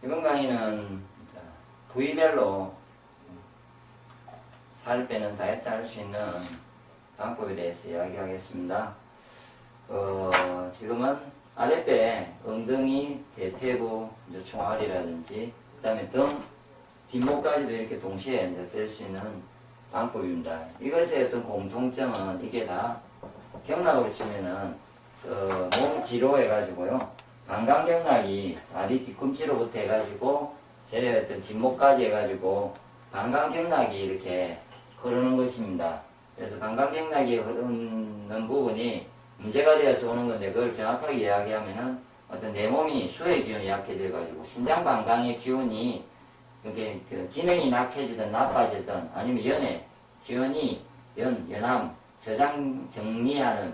이번 강의는 부위별로 살 빼는 다이어트 할 수 있는 방법에 대해서 이야기하겠습니다. 지금은 아랫배, 엉덩이, 대퇴부, 총알이라든지, 그 다음에 등, 뒷목까지도 이렇게 동시에 뺄 수 있는 방법입니다. 이것의 어떤 공통점은 이게 다 경락으로 치면은 몸 뒤로 해가지고요. 방광경락이 다리 뒤꿈치로부터 해가지고 제래 어떤 뒷목까지 해가지고 방광경락이 이렇게 흐르는 것입니다. 그래서 방광경락이 흐르는 부분이 문제가 되어서 오는 건데 그걸 정확하게 이야기하면은 어떤 내 몸이 수의 기운이 약해져가지고 신장 방광의 기운이 이렇게 기능이 약해지든 나빠지든 아니면 연의 기운이 연암 저장 정리하는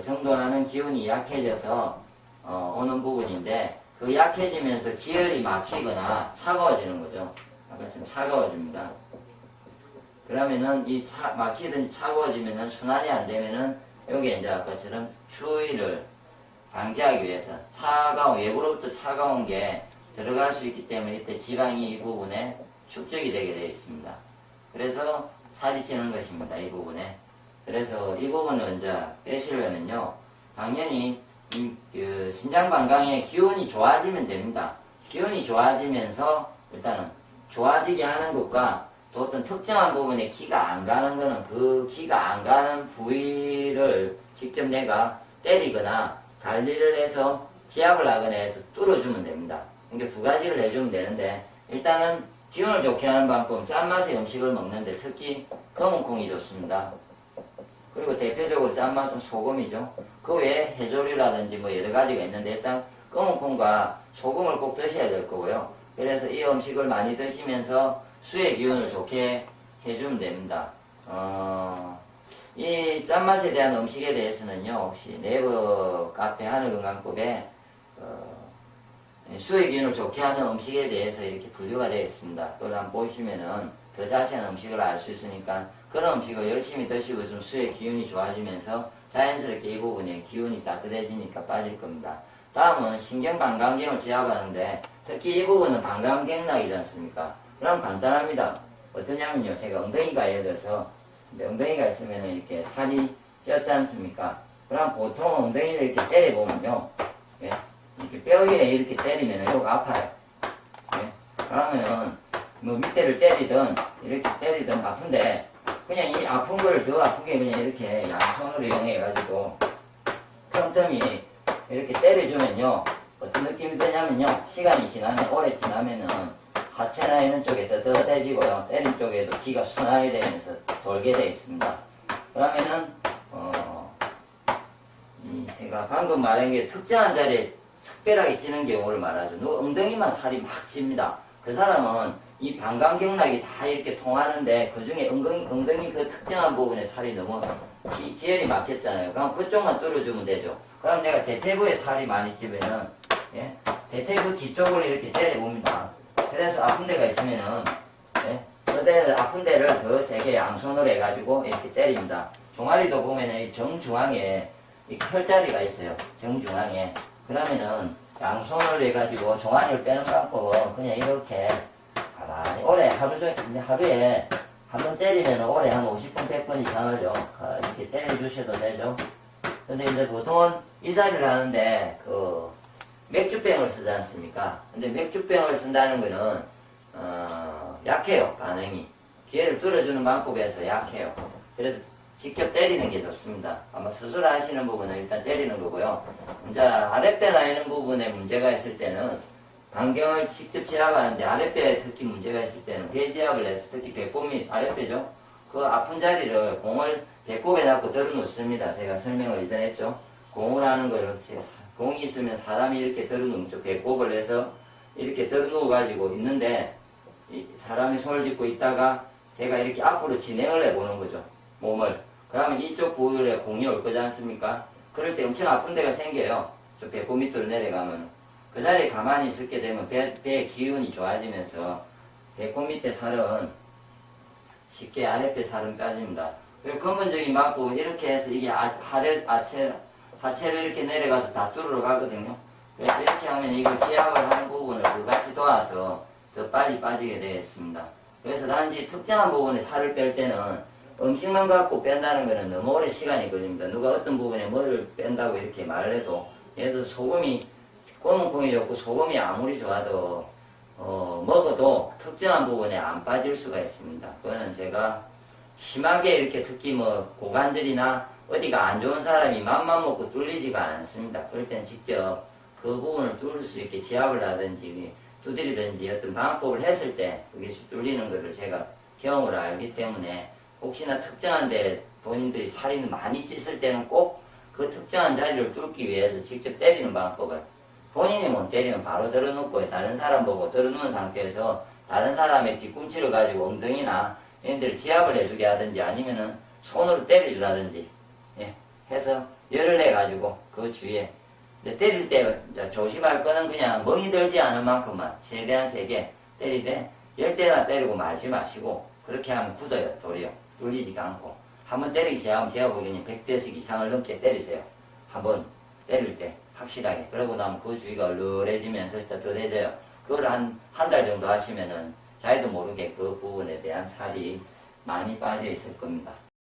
정돈하는 기운이 약해져서 오는 부분인데 그 약해지면서 기혈이 막히거나 차가워지는 거죠. 아까처럼 차가워집니다. 그러면은 이 막히든지 차가워지면은 순환이 안 되면은 여기에 이제 아까처럼 추위를 방지하기 위해서 외부로부터 차가운 게 들어갈 수 있기 때문에 이때 지방이 이 부분에 축적이 되게 되어 있습니다. 그래서 살이 찌는 것입니다. 이 부분에. 그래서 이 부분을 이제 빼시려면요. 당연히 신장 방광의 기운이 좋아지면 됩니다. 기운이 좋아지면서 일단은 좋아지게 하는 것과 또 어떤 특정한 부분에 기가 안 가는 거는 그 기가 안 가는 부위를 직접 내가 때리거나 관리를 해서 지압을 하거나 해서 뚫어주면 됩니다. 그러니까 두 가지를 해주면 되는데 일단은 기운을 좋게 하는 방법은 짠맛의 음식을 먹는데 특히 검은콩이 좋습니다. 그리고 대표적으로 짠맛은 소금이죠. 그 외에 해조류라든지 뭐 여러 가지가 있는데 일단 검은콩과 소금을 꼭 드셔야 될 거고요. 그래서 이 음식을 많이 드시면서 수의 기운을 좋게 해주면 됩니다. 이 짠맛에 대한 음식에 대해서는요, 혹시 네이버 카페 하늘건강법에 수의 기운을 좋게 하는 음식에 대해서 이렇게 분류가 되어 있습니다. 그걸 한번 보시면은 더 자세한 음식을 알 수 있으니까 그런 음식을 열심히 드시고 좀 수의 기운이 좋아지면서 자연스럽게 이 부분에 기운이 따뜻해지니까 빠질 겁니다. 다음은 신경방광경을 지압하는데 특히 이 부분은 방광경락이지 않습니까? 그럼 간단합니다. 어떠냐면요. 제가 엉덩이가 예를 들어서 엉덩이가 있으면 이렇게 살이 쪘지 않습니까? 그럼 보통 엉덩이를 이렇게 때려보면요. 예? 이렇게 뼈 위에 이렇게 때리면 여기 아파요. 예? 그러면은 뭐 밑에를 때리든 이렇게 때리든 아픈데 그냥 이 아픈 걸 더 아프게 그냥 이렇게 양손으로 이용해가지고 틈틈이 이렇게 때려주면요. 어떤 느낌이 드냐면요. 시간이 지나면 오래 지나면은 하체나 이런 쪽에 뜨뜻해지고요. 때린 쪽에도 기가 순환이 되면서 돌게 되어 있습니다. 그러면은 제가 방금 말한 게 특정한 자리에 특별하게 찌는 경우를 말하죠. 누구 엉덩이만 살이 막 찝니다. 그 사람은 이 방광경락이 다 이렇게 통하는데 그 중에 엉덩이 그 특정한 부분에 살이 너무 기혈이 막혔잖아요. 그럼 그쪽만 뚫어주면 되죠. 그럼 내가 대퇴부에 살이 많이 찌면은 예? 대퇴부 뒤쪽을 이렇게 때려봅니다. 그래서 아픈 데가 있으면은 예? 그 아픈 데를 더 세게 양손으로 해가지고 이렇게 때립니다. 종아리도 보면은 이 정중앙에 이 혈자리가 있어요. 정중앙에. 그러면은 양손으로 해가지고 종아리를 빼는 방법은 그냥 이렇게 가만히 오래 하루에 한 번 때리면 오래 한 50번 100번 이상을요 이렇게 때려주셔도 되죠. 근데 이제 보통은 이 자리를 하는데 맥주병을 쓰지 않습니까? 근데 맥주병을 쓴다는 거는 약해요. 반응이 기회를 뚫어주는 방법에서 약해요. 그래서 직접 때리는 게 좋습니다. 아마 수술하시는 부분은 일단 때리는 거고요. 이제 아랫배나 이런 부분에 문제가 있을 때는 방경을 직접 지압하는데 아랫배에 특히 문제가 있을 때는 배지압을 해서 특히 배꼽 및 아랫배죠. 그 아픈 자리를 공을 배꼽에 놔고 들어 놓습니다. 제가 설명을 이전에 했죠. 공을 하는 거를 공이 있으면 사람이 이렇게 들어 놓죠. 배꼽을 해서 이렇게 들어 누워 가지고 있는데 사람이 손을 짚고 있다가 제가 이렇게 앞으로 진행을 해보는 거죠. 몸을. 그러면 이쪽 부위에 공이 올 거지 않습니까? 그럴 때 엄청 아픈 데가 생겨요. 저 배꼽 밑으로 내려가면. 그 자리에 가만히 있게 되면 배의 기운이 좋아지면서 배꼽 밑에 살은 쉽게 아랫배 살은 빠집니다. 그리고 근본적인 방법은 이렇게 해서 이게 하체로 이렇게 내려가서 다 뚫으러 가거든요. 그래서 이렇게 하면 이거 기압을 하는 부분을 같이 도와서 더 빨리 빠지게 되어 있습니다. 그래서 단지 특정한 부분에 살을 뺄 때는 음식만 갖고 뺀다는 것은 너무 오래 시간이 걸립니다. 누가 어떤 부분에 뭐를 뺀다고 이렇게 말을 해도, 예를 들어서 소금이, 검은콩이 좋고 소금이 아무리 좋아도 먹어도 특정한 부분에 안 빠질 수가 있습니다. 그거는 제가 심하게 이렇게 특히 뭐 고관절이나 어디가 안 좋은 사람이 맘만 먹고 뚫리지가 않습니다. 그럴 때는 직접 그 부분을 뚫을 수 있게 지압을 하든지 두드리든지 어떤 방법을 했을 때 그게 뚫리는 것을 제가 경험을 알기 때문에 혹시나 특정한 데 본인들이 살이 많이 찌을 때는 꼭 그 특정한 자리를 뚫기 위해서 직접 때리는 방법을, 본인이 못 때리면 바로 들어눕고 다른 사람 보고 들어누운 상태에서 다른 사람의 뒤꿈치를 가지고 엉덩이나 이런 데를 지압을 해주게 하든지 아니면은 손으로 때려주라든지 해서 열을 내가지고 그 주위에 때릴 때 조심할 거는 그냥 멍이 들지 않을 만큼만 최대한 세게 때리되 10대나 때리고 말지 마시고, 그렇게 하면 굳어요. 도리어 뚫리지가 않고. 한번 때리기 시작하면 제가 보기에는 100대씩 이상을 넘게 때리세요. 한번 때릴 때 확실하게. 그러고 나면 그 주위가 얼얼해지면서 더 더해져요. 그걸 한 달 정도 하시면은 자기도 모르게 그 부분에 대한 살이 많이 빠져 있을 겁니다.